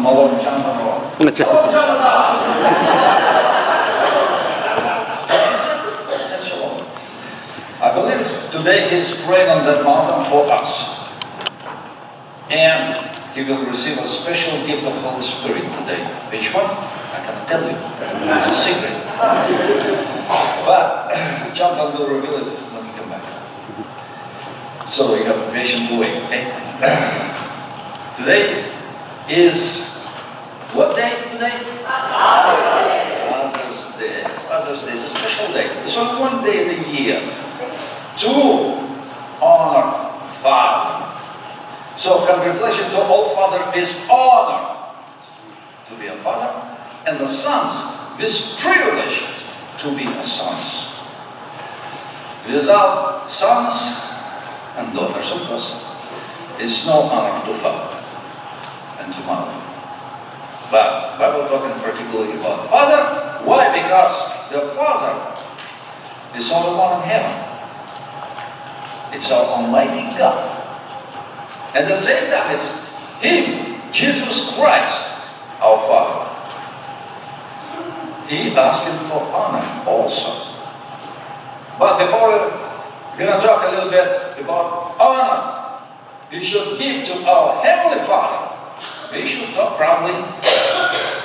I believe today He is praying on that mountain for us. And He will receive a special gift of Holy Spirit today. Which one? I cannot tell you. It's a secret. But Jonathan will reveal it when he comes back. So you have a patient wait, okay? Today is what day today? Father's Day. Father's Day is a special day. It's only one day in the year to honor Father. So congratulations to all fathers is honor to be a father, and the sons this privilege to be a sons. Without sons and daughters, of course, it's no honor to father and to mother. But Bible talking particularly about father. Why? Because the Father is only one in heaven. It's our Almighty God. At the same time, it's Him, Jesus Christ, our Father. He asking for honor also. But before we're going to talk a little bit about honor we should give to our Heavenly Father, we should talk probably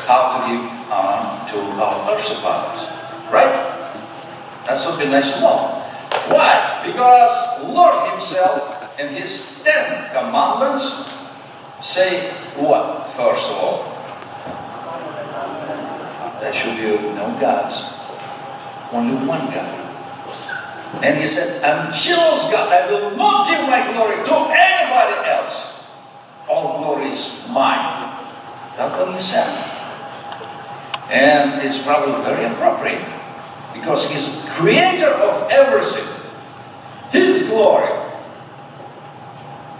how to give honor to our earthly fathers. Right? That would be nice to know. Why? Because Lord Himself in His 10 commandments say what? First of all, there should be no gods. Only one God. And He said, I'm jealous God. I will not give my glory to anybody else. All glory is mine. That's what He said. And it's probably very appropriate. Because He's creator of everything. His glory.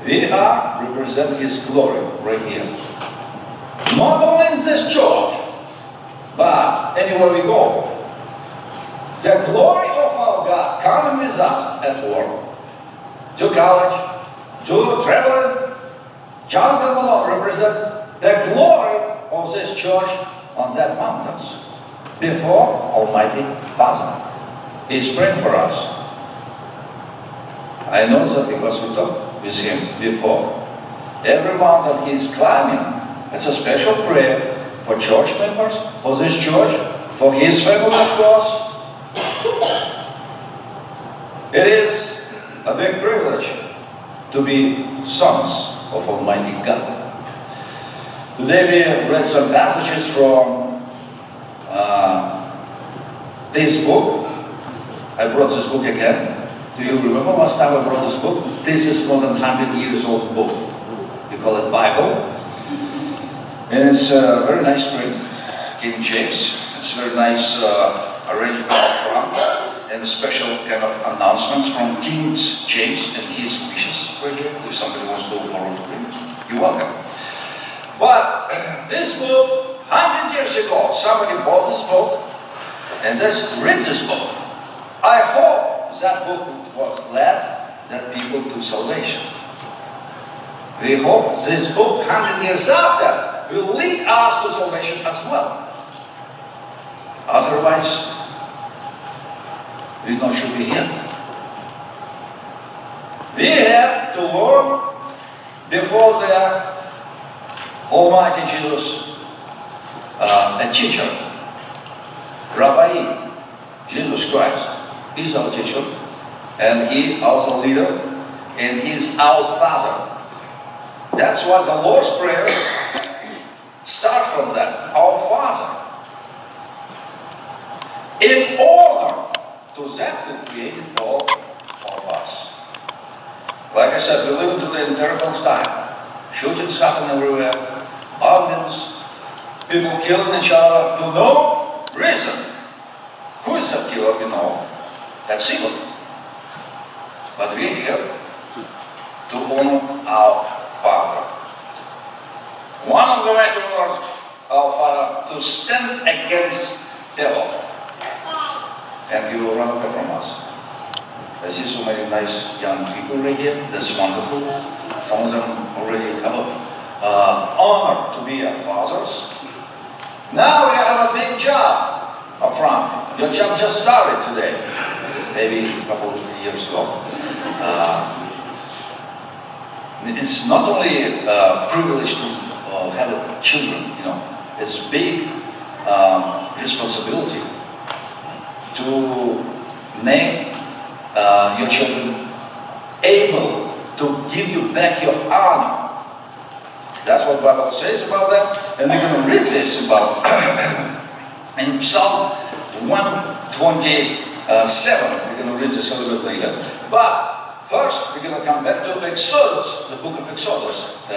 We are represent His glory right here. Not only in this church, but anywhere we go. The glory of our God coming with us at work, to college, to traveling. Jonathan Malone represent the glory of this church on that mountains before Almighty Father. He is praying for us. I know that because we talked with Him before. Every mountain He is climbing, it's a special prayer for church members, for this church, for His family, of course. It is a big privilege to be sons of Almighty God. Today we read some passages from this book. I brought this book again. Do you remember last time I brought this book? This is more than 100 years old book. We call it Bible. And it's a very nice print, King James. It's very nice arrangement up front, and special kind of announcements from King James and his wishes right here. If somebody wants to borrow to read, you're welcome. But this book, 100 years ago, somebody bought this book and just read this book. I hope that book was led that people to salvation. We hope this book, 100 years after, will lead us to salvation as well. Otherwise, we not should be here. We have to learn before the Almighty Jesus, a teacher, Rabbi, Jesus Christ. He's our teacher, and He also leader, and He's our Father. That's what the Lord's Prayer starts from that, our Father. In honor to that who created all of us. Like I said, we live in today in terrible time. Shootings happen everywhere, bombings, people killing each other for no reason. Who is that killer? We know. That's evil. But we're here to honor our Father. One of the ways to honor our Father, to stand against devil. And He will run away from us. I see so many nice young people right here. That's wonderful. Some of them already have a honor to be fathers. Now you have a big job up front. Your job just started today, maybe a couple of years ago. It's not only a privilege to have children, you know, it's big responsibility to make your children able to give you back your honor. That's what the Bible says about that, and we're going to read this about in Psalm 127. We're going to read this a little bit later. But first, we're going to come back to Exodus, the book of Exodus,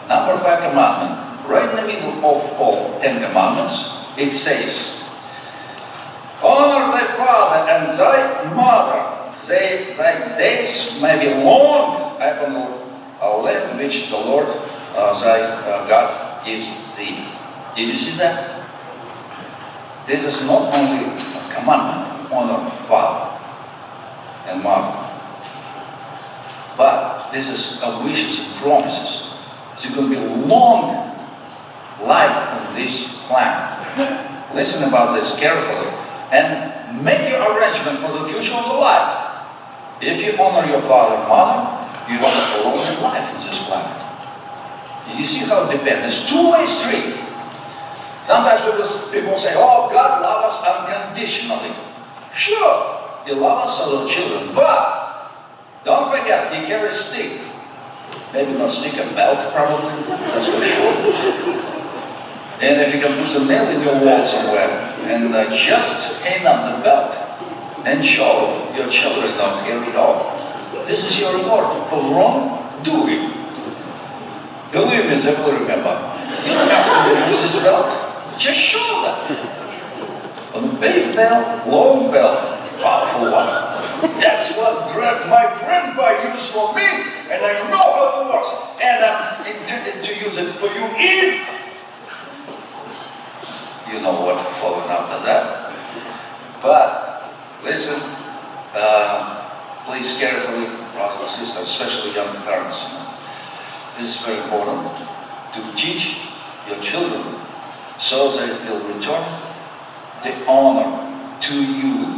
number 5 commandment. Right in the middle of all 10 commandments, it says, honor thy father and thy mother, thy days may be long upon the land which the Lord thy God gives thee. Did you see that? This is not only a commandment, honor father and mother, but this is a wishes and promises. It's going to be a long life on this planet. Listen about this carefully and make your arrangement for the future of the life. If you honor your father and mother, you have a prolonged life in this planet. You see how it depends. It's two-way street. Sometimes people say, oh, God loves us unconditionally. Sure, He loves us as little children, but don't forget, He carries stick. Maybe not stick, a belt probably, that's for sure. And if you can put a nail in your wall somewhere and just hang up the belt and show your children, here we go. This is your reward. For wrong, do it. Believe me, they will remember. You don't have to use this belt. Just show them. A big nail, long belt, powerful one. That's what my grandpa used for me, and I know how it works. And I'm intending to use it for you if you know what following after that. But listen, please carefully, brothers and sisters, especially young parents. This is very important to teach your children so that it will return the honor to you.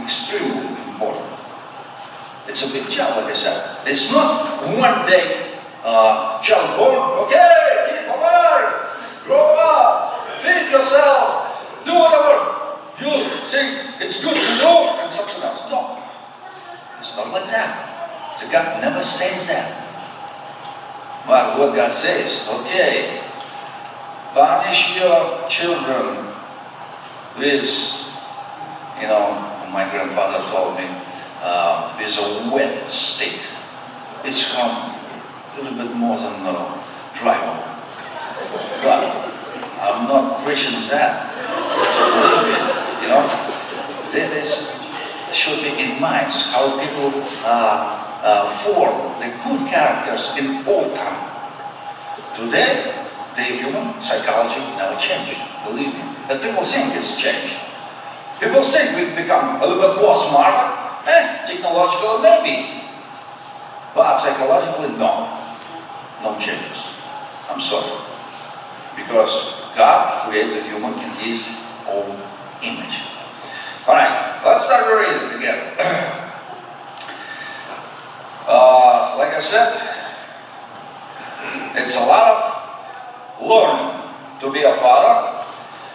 Extremely important. It's a big job, like I said. It's not one day child born, okay, kid, bye-bye, grow up, feed yourself, do whatever you think it's good to do, and something else. No, it's not like that. So God never says that. But what God says, okay, punish your children with, you know, my grandfather told me, with a wet stick. It's a little bit more than dry one. But I'm not preaching that. Believe me, you know, this should be in mind how people form the good characters in all time. Today, the human psychology never changed. Believe me. That people think it's changed. People think we've become a little bit more smarter. Technological maybe. But psychologically, no. No changes. I'm sorry. Because God creates a human in His own image. Alright, let's start reading it again. Like I said, it's a lot of learning to be a father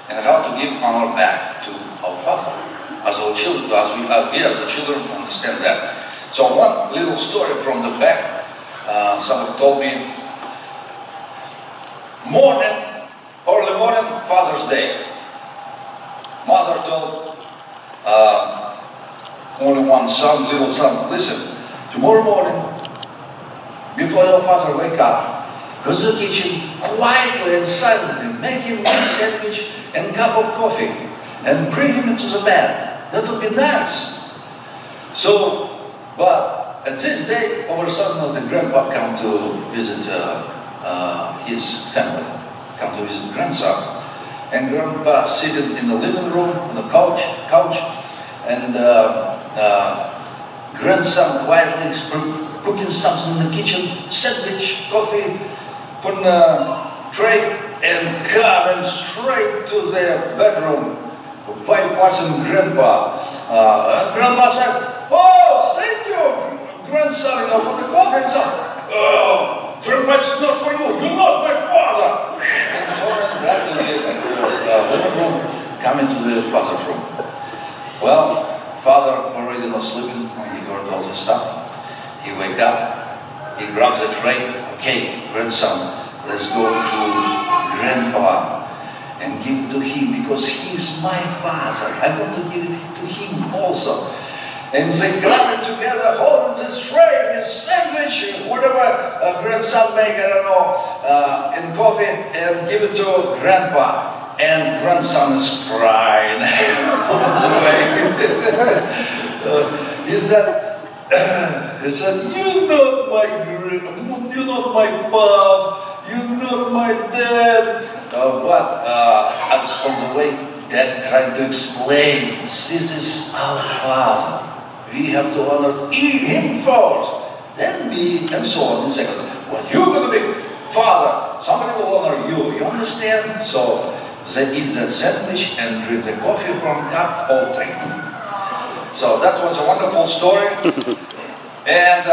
and how to give honor back to our father. As our children, we as the children understand that. So one little story from the back. Somebody told me, early morning, Father's Day. Mother told only one son, little son, listen, tomorrow morning, before your father wake up, go to the kitchen quietly and silently, make him a sandwich and a cup of coffee, and bring him into the bed. That would be nice. So, but at this day, all of a sudden, the grandpa come to visit his family, come to visit grandson. And grandpa seated in the living room on the couch, and grandson quietly cooking something in the kitchen, sandwich, coffee, put in a tray and coming straight to their bedroom. Bypassing Grandpa. Grandpa said, "Oh, thank you, grandson, for the coffee." So, "Oh, Grandpa, it's not for you. You're not my father." And turning back to the living room, coming to the father's room. Well, father already not sleeping. He got all the stuff. He wake up. He grabs the tray. "Okay, grandson, let's go to Grandpa and give it to him because he's my father. I want to give it to him also." And they grab it together, holding this tray, this sandwich, whatever grandson make, I don't know, in coffee, and give it to Grandpa. And grandson is crying all the way. He said, "You're not my pop, you're not my dad." But on the way, Dad tried to explain, "This is our father. We have to honor him first, then me, and so on in seconds. When you're going to be father, somebody will honor you. You understand?" So they eat that sandwich and drink the coffee from cup, all three. So that was a wonderful story, and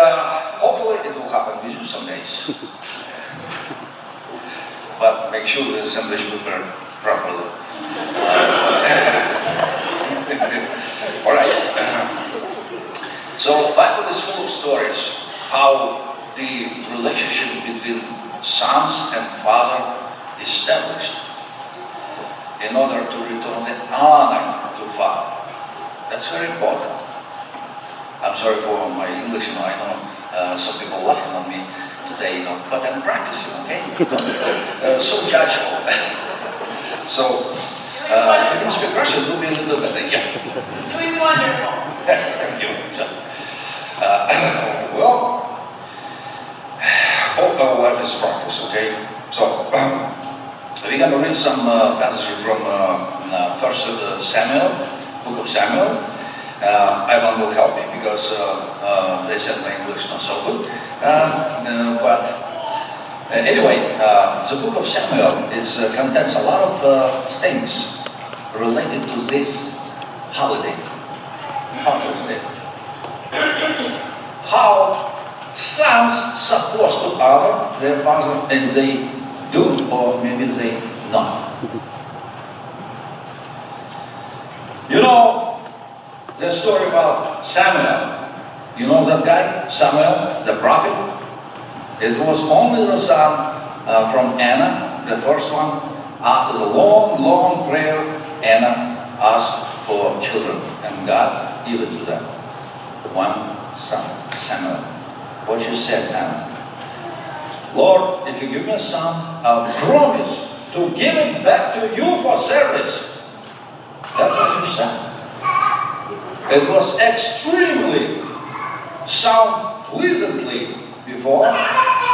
hopefully it will happen with you some days. But make sure the sandwich prepared properly. All right. So Bible is full of stories how the relationship between sons and father is established in order to return the honor to father. That's very important. I'm sorry for my English, I know some people laughing on me today, but I'm practicing, okay? So judgeful. So, if I can speak Russian, it will be a little better, yeah. Doing wonderful. Thank you. Well, all our life is practice, okay? So, we're going to read some passages from 1 Samuel, book of Samuel. Ivan will help me because they said my English not so good. But anyway, the book of Samuel contains a lot of things related to this holiday, Father's Day. How sons supposed to honor their father, and they do, or maybe they not. You know the story about Samuel. You know that guy, Samuel, the prophet? It was only the son from Anna, the first one. After the long, long prayer, Anna asked for children, and God gave it to them. One son, Samuel. What you said, Anna? "Lord, if you give me a son, I'll promise to give it back to you for service." That's what you said. It was extremely sound pleasantly before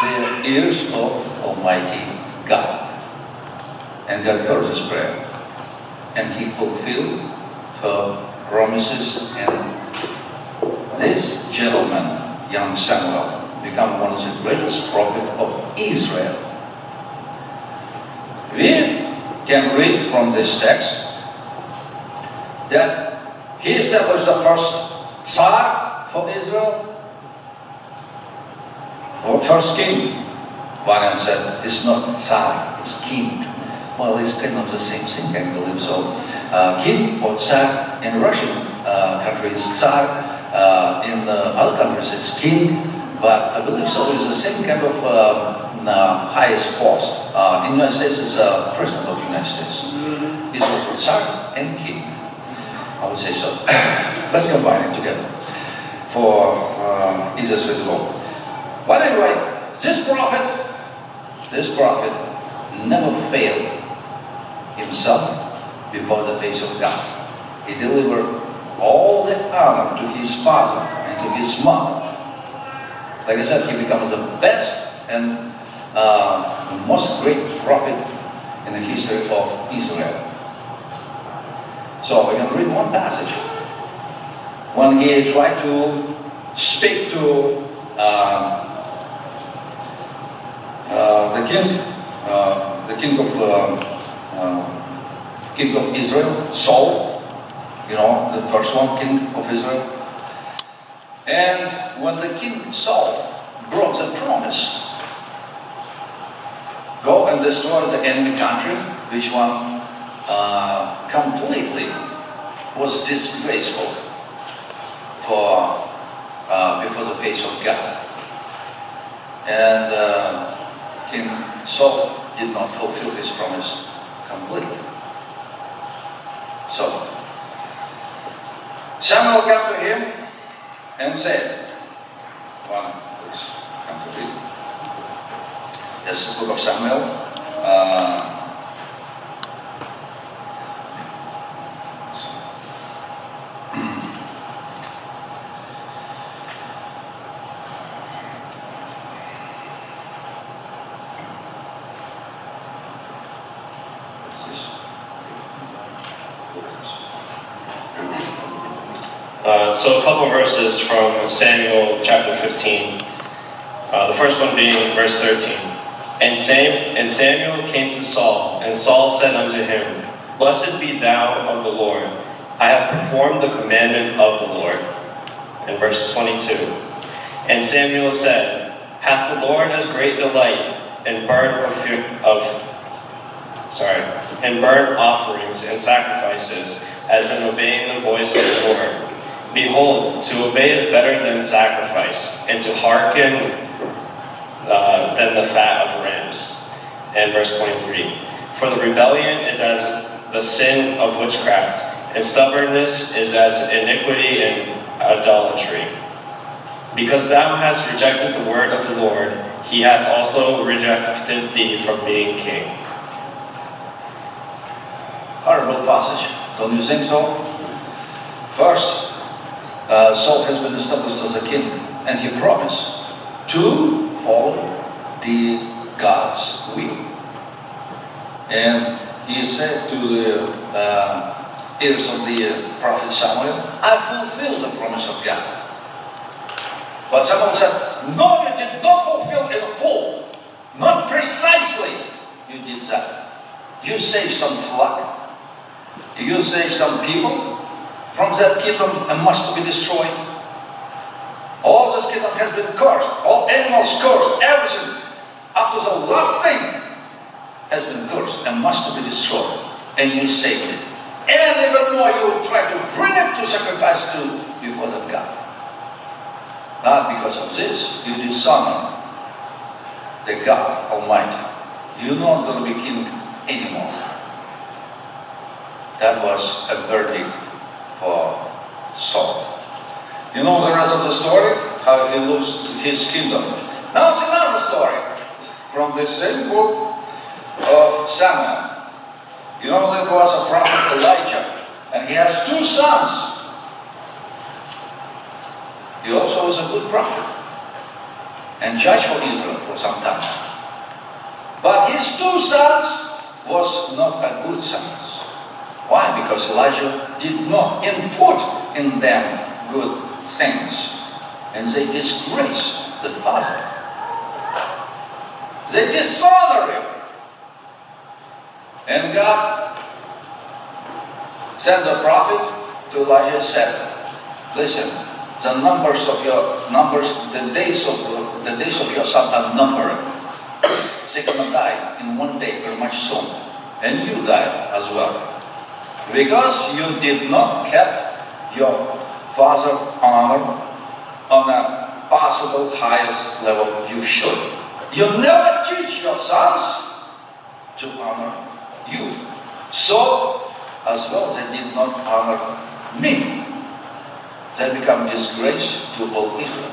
the ears of Almighty God. And God heard his prayer. And he fulfilled her promises, and this gentleman, young Samuel, became one of the greatest prophets of Israel. We can read from this text that he established the first Tsar for Israel, or first king. One said, "It's not Tsar, it's king." Well, it's kind of the same thing, I believe so. King or Tsar in Russian country is Tsar, in other countries it's king, but I believe so it's the same kind of highest post. In the United States it's President of the United States. It's also Tsar and king. I would say so. Let's combine it together for easiest way to go. But anyway, this prophet never failed himself before the face of God. He delivered all the honor to his father and to his mother. Like I said, he becomes the best and most great prophet in the history of Israel. So we can read one passage. When he tried to speak to king of Israel, Saul, you know, the first one, king of Israel. And when the king Saul brought the promise, go and destroy the enemy country, which one completely was disgraceful before the face of God. And King Saul did not fulfill his promise completely. So Samuel came to him and said, one, please come to read. This is the book of Samuel. So a couple verses from Samuel chapter 15. The first one being verse 13. And Samuel came to Saul, and Saul said unto him, Blessed be thou of the Lord. I have performed the commandment of the Lord. And verse 22. And Samuel said, Hath the Lord as great delight in burnt offerings and sacrifices as in obeying the voice of the Lord? Behold, to obey is better than sacrifice, and to hearken than the fat of rams. And verse 23. For the rebellion is as the sin of witchcraft, and stubbornness is as iniquity and idolatry. Because thou hast rejected the word of the Lord, he hath also rejected thee from being king. Horrible passage, don't you think so? First, Saul has been established as a king, and he promised to follow the God's will. And he said to the ears of the prophet Samuel, I fulfill the promise of God. But Samuel said, no, you did not fulfill in full. Not precisely you did that. You saved some flock. You saved some people from that kingdom and must be destroyed. All this kingdom has been cursed. All animals cursed. Everything up to the last thing has been cursed and must be destroyed. And you saved it. And even more, you will try to bring it to sacrifice to before the God. Not because of this, you dishonor the God Almighty. You're not going to be king anymore. That was a verdict for Saul. You know the rest of the story? How he lost his kingdom. Now it's another story from the same book of Samuel. You know there was a prophet Elijah, and he has two sons. He also was a good prophet and judge for Israel for some time. But his two sons was not a good sons. Why? Because Elijah did not input in them good things. And they disgrace the father. They dishonor him. And God sent the prophet to Elijah and said, listen, the days of your son are numbered. They're going to die in one day, very much soon. And you die as well. Because you did not keep your father's honor on a possible highest level you should. You never teach your sons to honor you. So, as well, they did not honor me. They become disgrace to all Israel.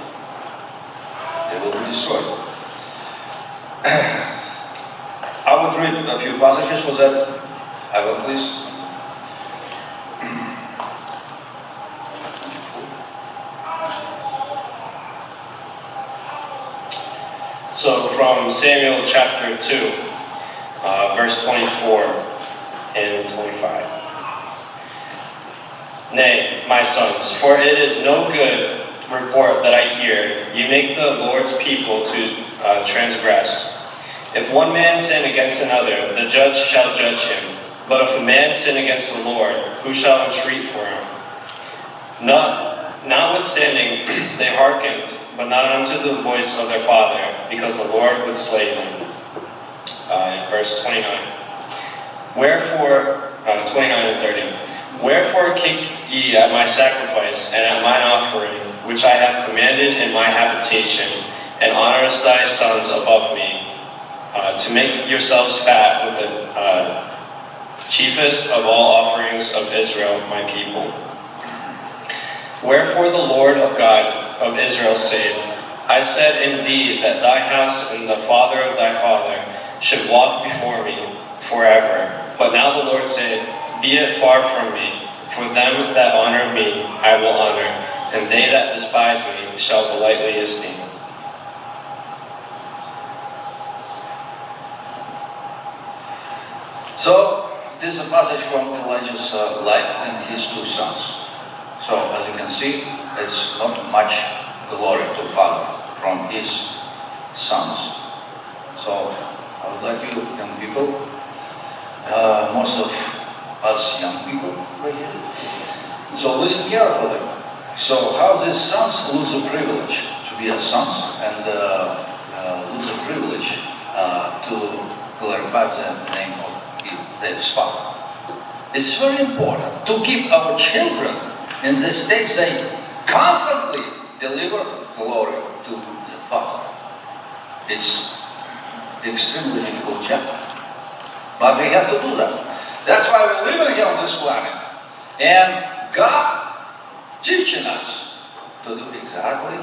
They will be destroyed. I would read a few passages for that. I will please. So from Samuel chapter 2, verse 24 and 25. Nay, my sons, for it is no good report that I hear. You make the Lord's people to transgress. If one man sin against another, the judge shall judge him. But if a man sin against the Lord, who shall entreat for him? Notwithstanding, they hearkened, but not unto the voice of their father, because the Lord would slay them. In verse 29. Wherefore, 29 and 30. Wherefore kick ye at my sacrifice, and at mine offering, which I have commanded in my habitation, and honorest thy sons above me, to make yourselves fat with the chiefest of all offerings of Israel, my people. Wherefore the Lord of God of Israel saith, I said indeed that thy house and the father of thy father should walk before me forever. But now the Lord saith, be it far from me, for them that honor me I will honor, and they that despise me shall lightly esteem. So, this is a passage from Elijah's life and his two sons. So, as you can see, it's not much glory to Father from his sons. So, I would like you, young people, most of us young people right here. So, listen carefully. So, how these sons lose the privilege to be a sons and lose the privilege to glorify the name of their Father. It's very important to keep our children in the state they constantly deliver glory to the Father. It's extremely difficult job, but we have to do that. That's why we're living here on this planet, and God teaching us to do exactly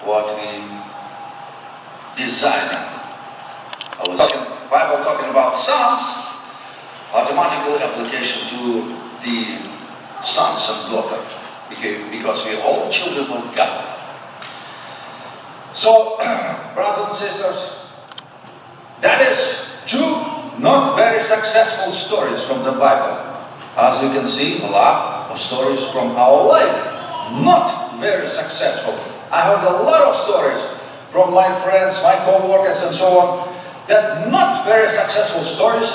what we desire. I was Bible talking about sons. Automatically application to the sons and daughters, because we are all children of God. So, brothers and sisters, that is two not very successful stories from the Bible. As you can see, a lot of stories from our life, not very successful. I heard a lot of stories from my friends, my co-workers and so on, that not very successful stories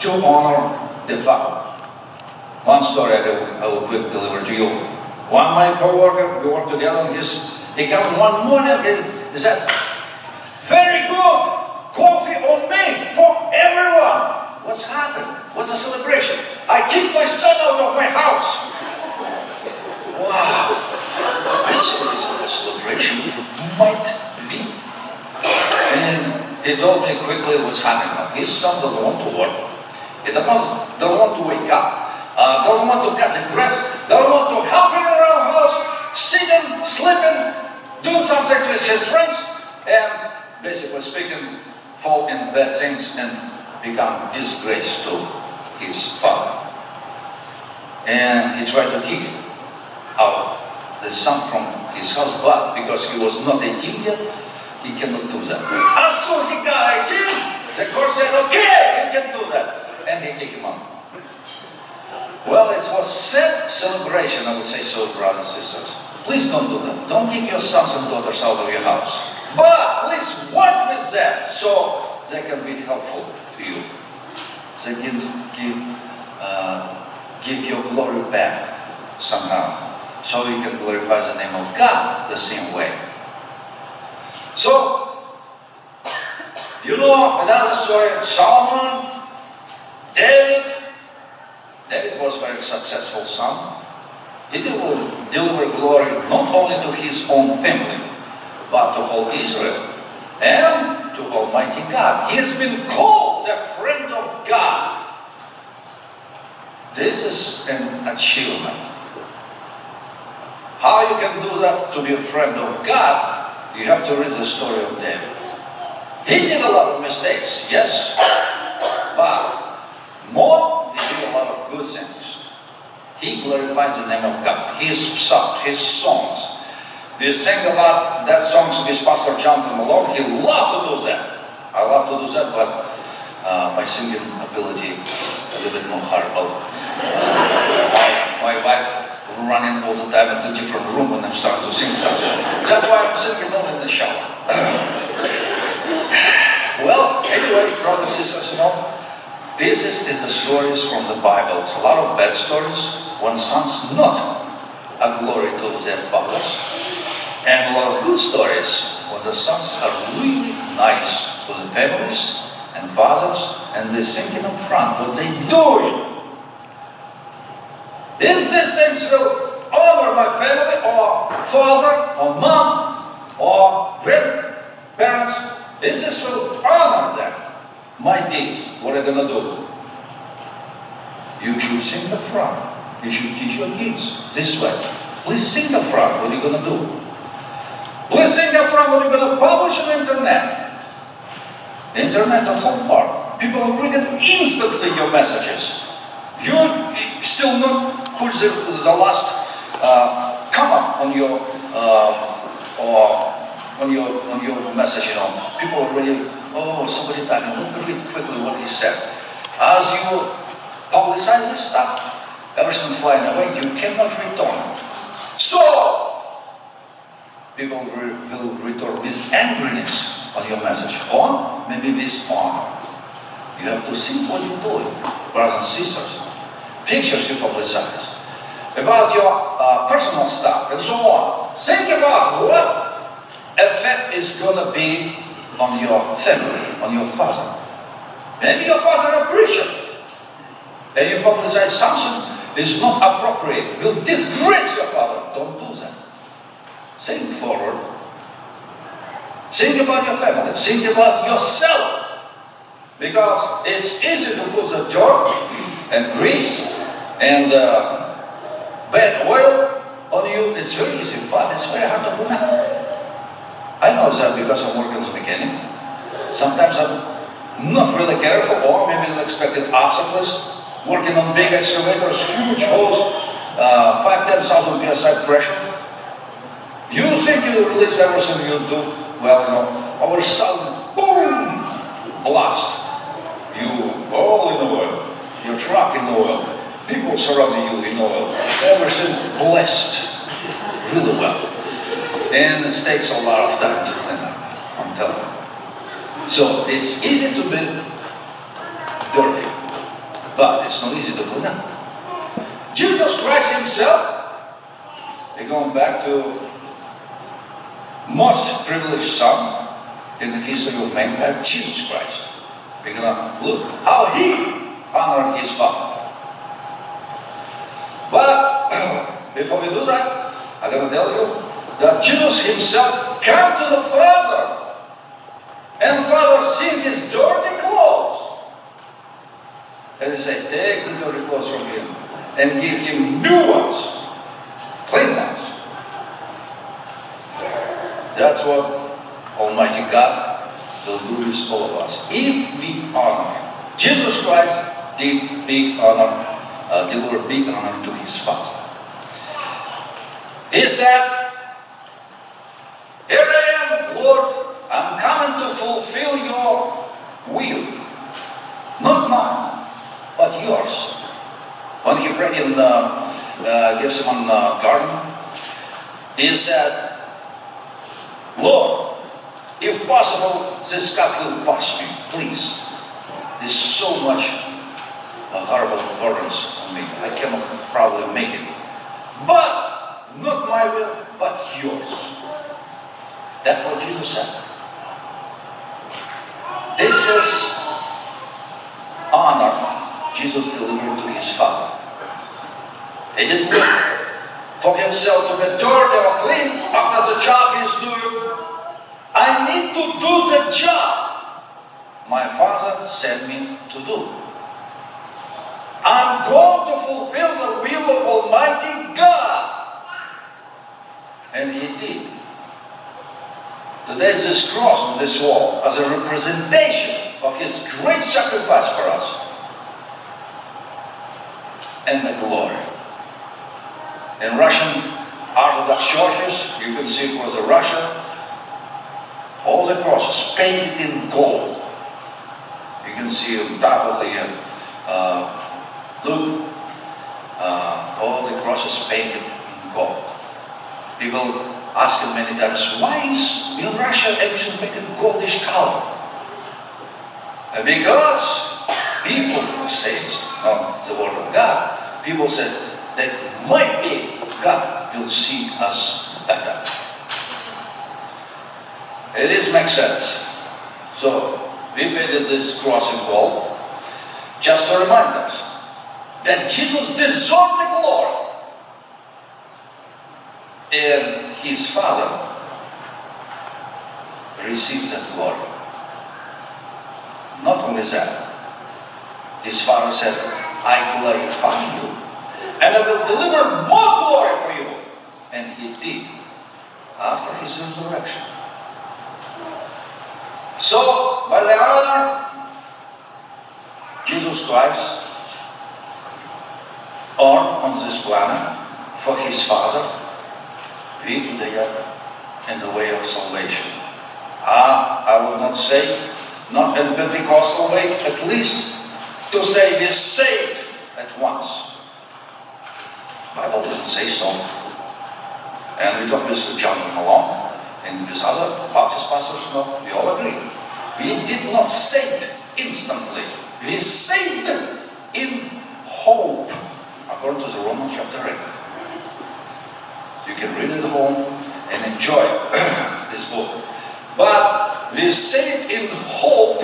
to honor the Father. One story I will quick deliver to you. One my co-worker, we worked together, and he came one morning and he said, very good, coffee on me for everyone. What's happened? What's the celebration? I kicked my son out of my house. Wow, this is a celebration might be. And he told me quickly what's happening. His son doesn't want to work. He doesn't want to wake up. Doesn't want to cut the grass. Doesn't want to help him around the house. Sitting, sleeping, doing something with his friends. And basically speaking, fall in bad things and become disgrace to his father. And he tried to kick out the son from his house, but because he was not 18 yet, he cannot do that. As soon as he got 18, the court said, okay, you can do that. And he kicked him out. Well, it was sad celebration, I would say so, brothers and sisters. Please don't do that. Don't kick your sons and daughters out of your house. But please work with them so they can be helpful to you. They can give your glory back somehow. So you can glorify the name of God the same way. So, you know another story, Solomon, David was a very successful son. He delivered glory not only to his own family, but to whole Israel and to Almighty God. He has been called the friend of God. This is an achievement. How you can do that to be a friend of God? You have to read the story of David. He did a lot of mistakes, yes, but more, he did a lot of good things. He glorifies the name of God. His psalms, his songs. We sang about that songs with Pastor Jonathan Malone. He loved to do that. I love to do that, but my singing ability a little bit more horrible. My wife running all the time into different room when I'm starting to sing something. That's why I'm singing only in the shower. Anyway, brothers and sisters, you know, this is the stories from the Bible. It's a lot of bad stories when sons not a glory to their fathers, and a lot of good stories when the sons are really nice to the families and fathers, and they're thinking up front what they're doing. Is this thing will honor my family, or father, or mom, or grandparents? Is this will honor them? My deeds, what are you going to do? You should think up front. You should teach your kids this way. Please think up front what you're going to do. Please think up front what you're going to publish on the internet. The internet, the whole part. People will read it instantly, your messages. You still not put the last comma on your on your message, you know. People already, oh, somebody typing, let me read quickly what he said. As you publicize this stuff, everything flying away, you cannot return it. So, people will return with angriness on your message, or maybe with honor. You have to think what you're doing, brothers and sisters. Pictures you publicize, about your personal stuff, and so on. Think about what effect is going to be on your family, on your father. Maybe your father a preacher, and you publicize something is not appropriate, will disgrace your father. Don't do that. Think forward. Think about your family. Think about yourself. Because it's easy to put the dirt and grease and bad oil on you. It's very easy, but it's very hard to put out. I know that because I'm working as a mechanic. Sometimes I'm not really careful, or maybe unexpected obstacles. Working on big excavators, huge hose, 5,000-10,000 psi pressure. You think you release everything you do, well, you know, all of a sudden, boom, blast. You all in oil, your truck in oil, people surrounding you in oil, everything blessed really well. And it takes a lot of time to clean up, I'm telling you. So it's easy to be dirty, but it's not easy to clean up. Jesus Christ himself, we're going back to most privileged son in the history of mankind, Jesus Christ. We're going to look how he honored his father. But before we do that, I'm going to tell you that Jesus himself came to the Father, and the Father seen his dirty clothes. And he said, take the dirty clothes from him and give him new ones, clean ones. That's what Almighty God will do with all of us if we honor him. Jesus Christ did big honor, delivered big honor to his Father. He said, here I am, Lord, I'm coming to fulfill your will. Not mine, but yours. When he prayed in Gethsemane garden, he said, Lord, if possible, this cup will pass me, please. There's so much horrible burdens on me. I cannot probably make it. But not my will, but yours. That's what Jesus said. This is honor Jesus delivered to his Father. He didn't look for himself to be dirty or clean after the job he's doing. I need to do the job my Father sent me to do. I'm going to fulfill the will of Almighty God. And he did. Today this cross on this wall as a representation of his great sacrifice for us. And the glory. In Russian Orthodox churches, you can see across Russia, all the crosses painted in gold. You can see on top of the loop, all the crosses painted in gold. People ask him many times, why is in Russia everything painted goldish color? Because people say, not the word of God, people says that might be God will see us better. It makes sense. So we painted this cross in gold just to remind us that Jesus deserved the glory, and his Father receives that glory. Not only that, his Father said, I glorify you, and I will deliver more glory for you. And he did, after his resurrection. So, by the honor, Jesus Christ on this planet for his Father, we today are in the way of salvation. I would not say, not in Pentecostal way, at least to say we're saved at once. The Bible doesn't say so. And we talk with John Malone and with other Baptist pastors, no, we all agree. We did not saved instantly. We saved in hope, according to the Romans chapter 8. You can read it at home and enjoy this book. But we saved in hope,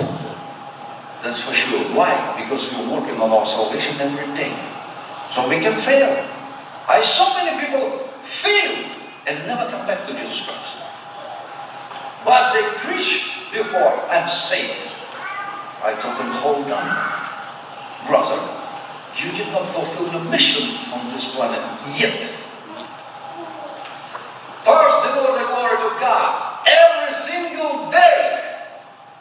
that's for sure. Why? Because we're working on our salvation every day. So we can fail. I saw many people fail and never come back to Jesus Christ. But they preach before, I'm saved. I told them, hold on, brother. You did not fulfill your mission on this planet yet. First, deliver the glory to God. Every single day.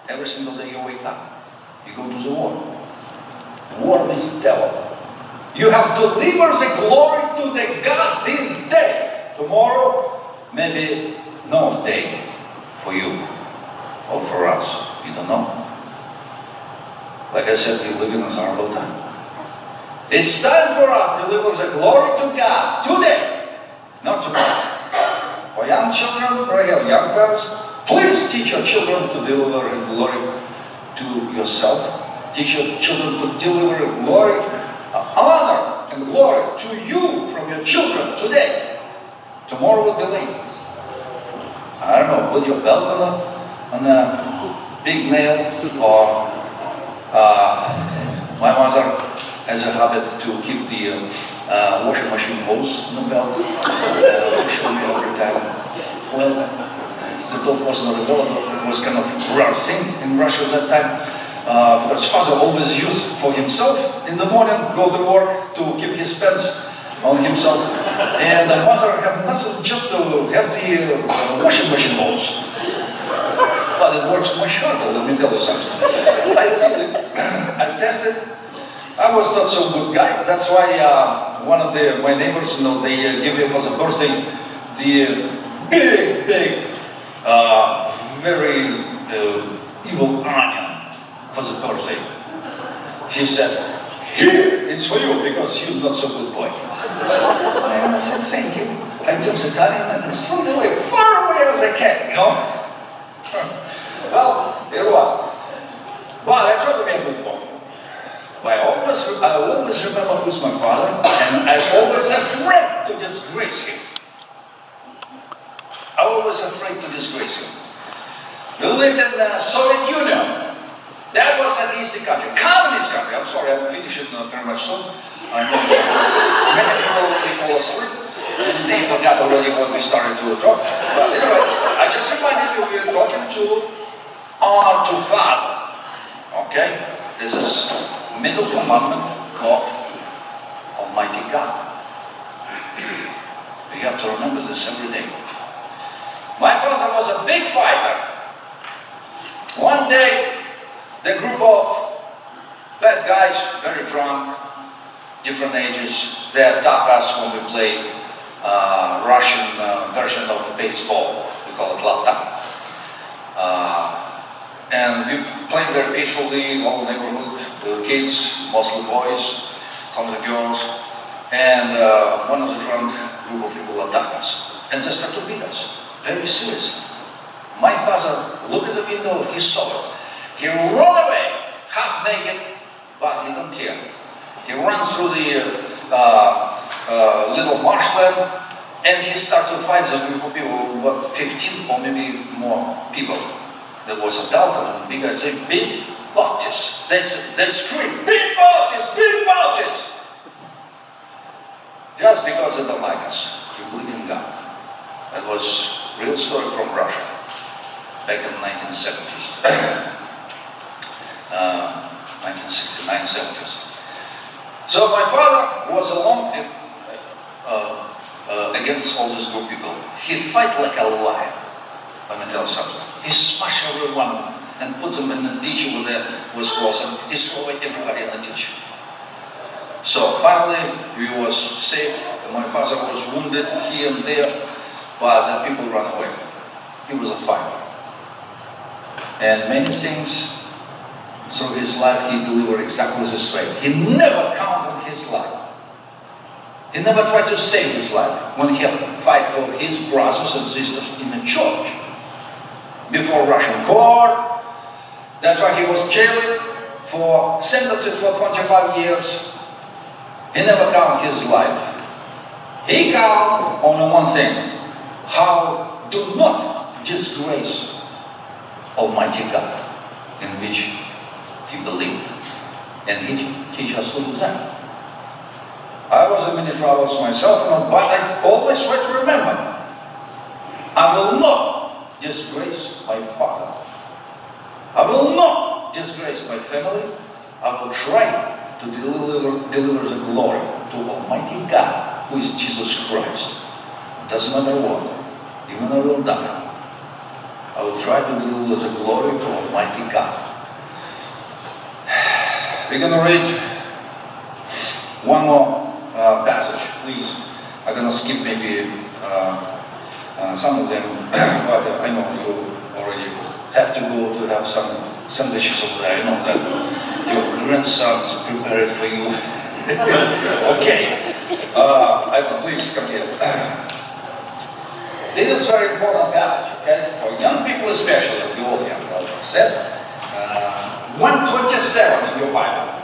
Every single day you wake up. You go to the war. War with the devil. You have to deliver the glory to the God this day. Tomorrow, maybe no day for you or for us. You don't know. Like I said, we live in a horrible time. It's time for us to deliver the glory to God today, not tomorrow. For young children, for young parents, please teach your children to deliver glory to yourself. Teach your children to deliver glory, honor and glory to you from your children today. Tomorrow will be late. I don't know, put your belt on a big nail, or my mother has a habit to keep the washing machine hose on the belt to show me every time. Well, the belt was not available. It was kind of rare thing in Russia at that time, because father always used for himself in the morning, go to work to keep his pants on himself, and the mother have nothing just to have the washing machine hose. But it works much harder, let me tell you something. I feel it, I tested. I was not so good guy. That's why one of my neighbors, they give me for the birthday the big, very evil onion for the birthday. He said, "Here, it's for you because you're not so good boy." And I said, "Thank you." I took the onion and threw it away, far away as I can, you know. Well, it was. But I tried to be a good boy. I always remember who's my father, and I'm always afraid to disgrace him. I'm always afraid to disgrace him. We lived in the Soviet Union. That was an atheistic country, communist country. I'm sorry, I'm finishing very much soon. I know many people already fall asleep, and they forgot already what we started to talk. But anyway, I just reminded you we are talking to honor to Father. Okay? This is middle commandment of Almighty God. We have to remember this every day. My father was a big fighter. One day, the group of bad guys, very drunk, different ages, they attack us when we play Russian version of baseball. We call it laptop. And we played very peacefully, all the neighborhood, the kids, mostly boys, some of the girls, and one of the drunk group of people attacked us. And they started to beat us, very seriously. My father looked at the window, he saw it. He ran away, half naked, but he don't care. He runs through the little marshland, and he starts to fight this group of people, about 15 or maybe more people. There was a adult and big, I say, big Baptist. They scream, big Baptist, big Baptist. Just because they don't like us, you believe in God. That was a real story from Russia, back in the 1970s. 1969, 70s. So my father was alone against all these good people. He fight like a lion. Let me tell you something. He smashed everyone and put them in the ditch with clothes, and he threw away everybody in the ditch. So finally he was saved. My father was wounded here and there, but the people ran away. He was a fighter. And many things through his life he delivered exactly this way. He never counted his life. He never tried to save his life when he had to fight for his brothers and sisters in the church. Before Russian court, that's why he was jailed for sentences for 25 years. He never counted his life. He counted only one thing: how do not disgrace Almighty God, in which he believed, and he teaches us to do that. I was in many troubles myself, but I always try to remember, I will not disgrace my father. I will not disgrace my family. I will try to deliver the glory to Almighty God, who is Jesus Christ. It doesn't matter what, even I will die, I will try to deliver the glory to Almighty God. We're going to read one more passage, please. I'm going to skip maybe some of them, but I know you already have to go to have some sandwiches over there. I know that your grandsons prepared for you. Okay, please come here. This is a very important passage, okay? For young people especially, the old young people. It says 127 in your Bible.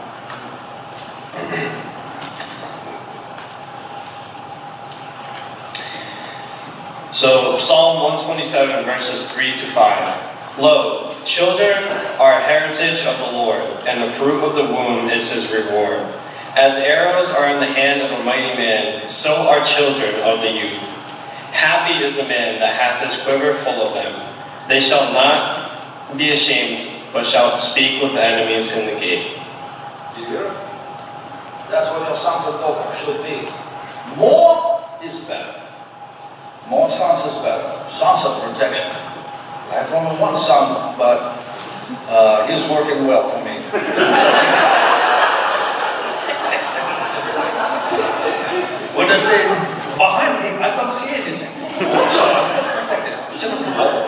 So, Psalm 127, verses 3 to 5. Lo, children are a heritage of the Lord, and the fruit of the womb is his reward. As arrows are in the hand of a mighty man, so are children of the youth. Happy is the man that hath his quiver full of them. They shall not be ashamed, but shall speak with the enemies in the gate. You hear? That's what your sons and daughters should be. More is better. More sons is better. Sons of protection. I have only one son, but he's working well for me. When I stay behind him, I don't see anything. So I'm not protected. He's in the wall.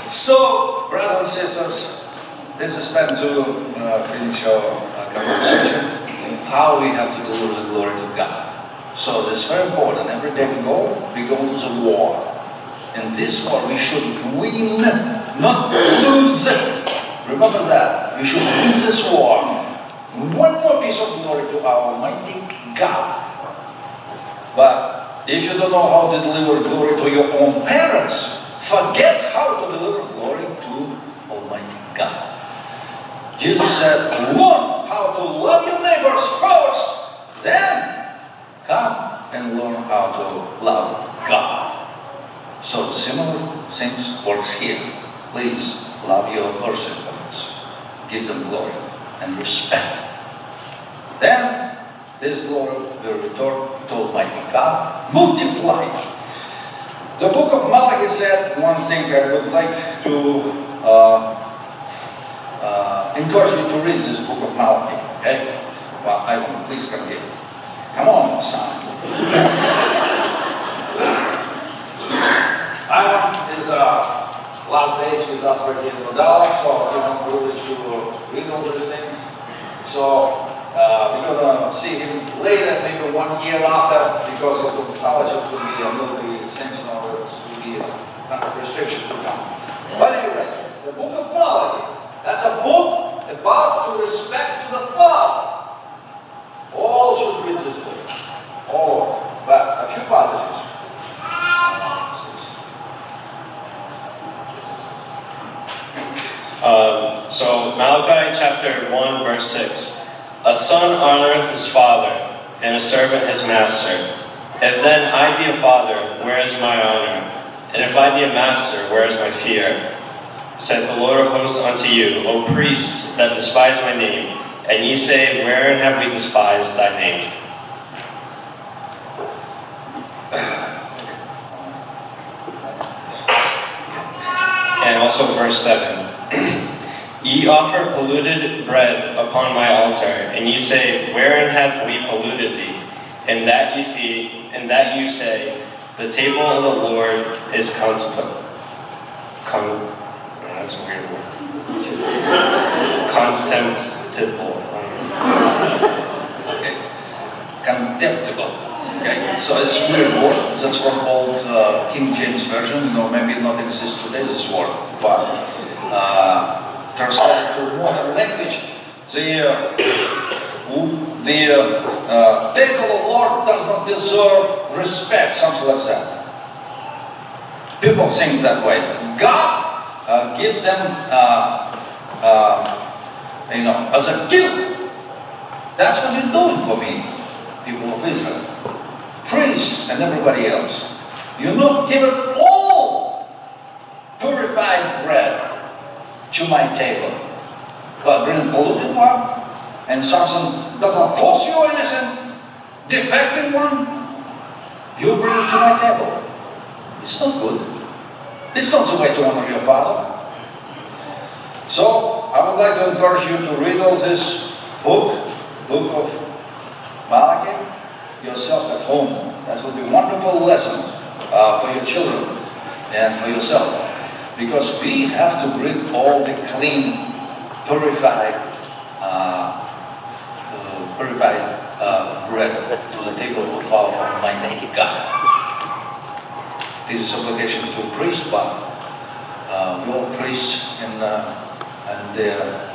So, brothers and sisters, this is time to finish our conversation. How we have to deliver the glory to God. So it's very important. Every day we go to the war. In this war we should win, not lose. Remember that. We should win this war. One more piece of glory to our Almighty God. But if you don't know how to deliver glory to your own parents, forget how to deliver glory to Almighty God. Jesus said, learn how to love your neighbors first, then come and learn how to love God. So similar things works here. Please love your earthly parents. Give them glory and respect. Then this glory will return to Almighty God, multiplied. The book of Malachi said one thing. I would like to encourage you to read this book of Malachi. Okay? Well, Ivan, please come here. Come on, son. Ivan is last days with us working in Modal, so we have privilege to read all these things. So we're going to see him later, maybe 1 year after, because of the college it will be a military things and all that, will be a kind of restriction to come. But anyway, the book of Malachi, That's a book about to respect to the Father. All should read this book. All. But a few passages. So Malachi chapter 1 verse 6. A son honoreth his father, and a servant his master. If then I be a father, where is my honor? And if I be a master, where is my fear? Said the Lord of hosts unto you, O priests that despise my name, and ye say, wherein have we despised thy name? And also verse 7. Ye offer polluted bread upon my altar, and ye say, wherein have we polluted thee? And that you say, the table of the Lord is contemptible. That's a weird word. Contemptible. Okay. Contemptible. Okay. So it's a weird word. That's from old King James Version. Maybe it not exist today, this word. But translated to modern language, the table of the Lord does not deserve respect, something like that. People think that way. God give them, as a gift. That's what you're doing for me, people of Israel. Priests and everybody else. You not give it all purified bread to my table, but bring polluted one, and something doesn't cost you anything, defective one, you bring it to my table. It's not good. It's not the way to honor your father. So I would like to encourage you to read all this book of Malachi, yourself at home. That will be wonderful lessons for your children and for yourself. Because we have to bring all the clean, purified bread to the table of our Almighty God. This is obligation to a priest, but we all priests in the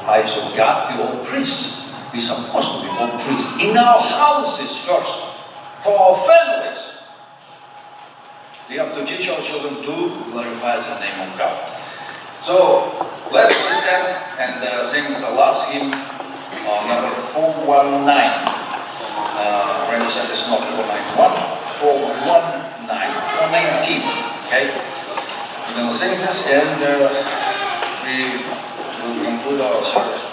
eyes of God. We all priests. We're supposed to be all priests in our houses first, for our families. We have to teach our children to glorify the name of God. So, let's please stand and sing the last hymn, number 419. Randy said it's not 491, 419, okay? We're going to sing this and we will conclude our service.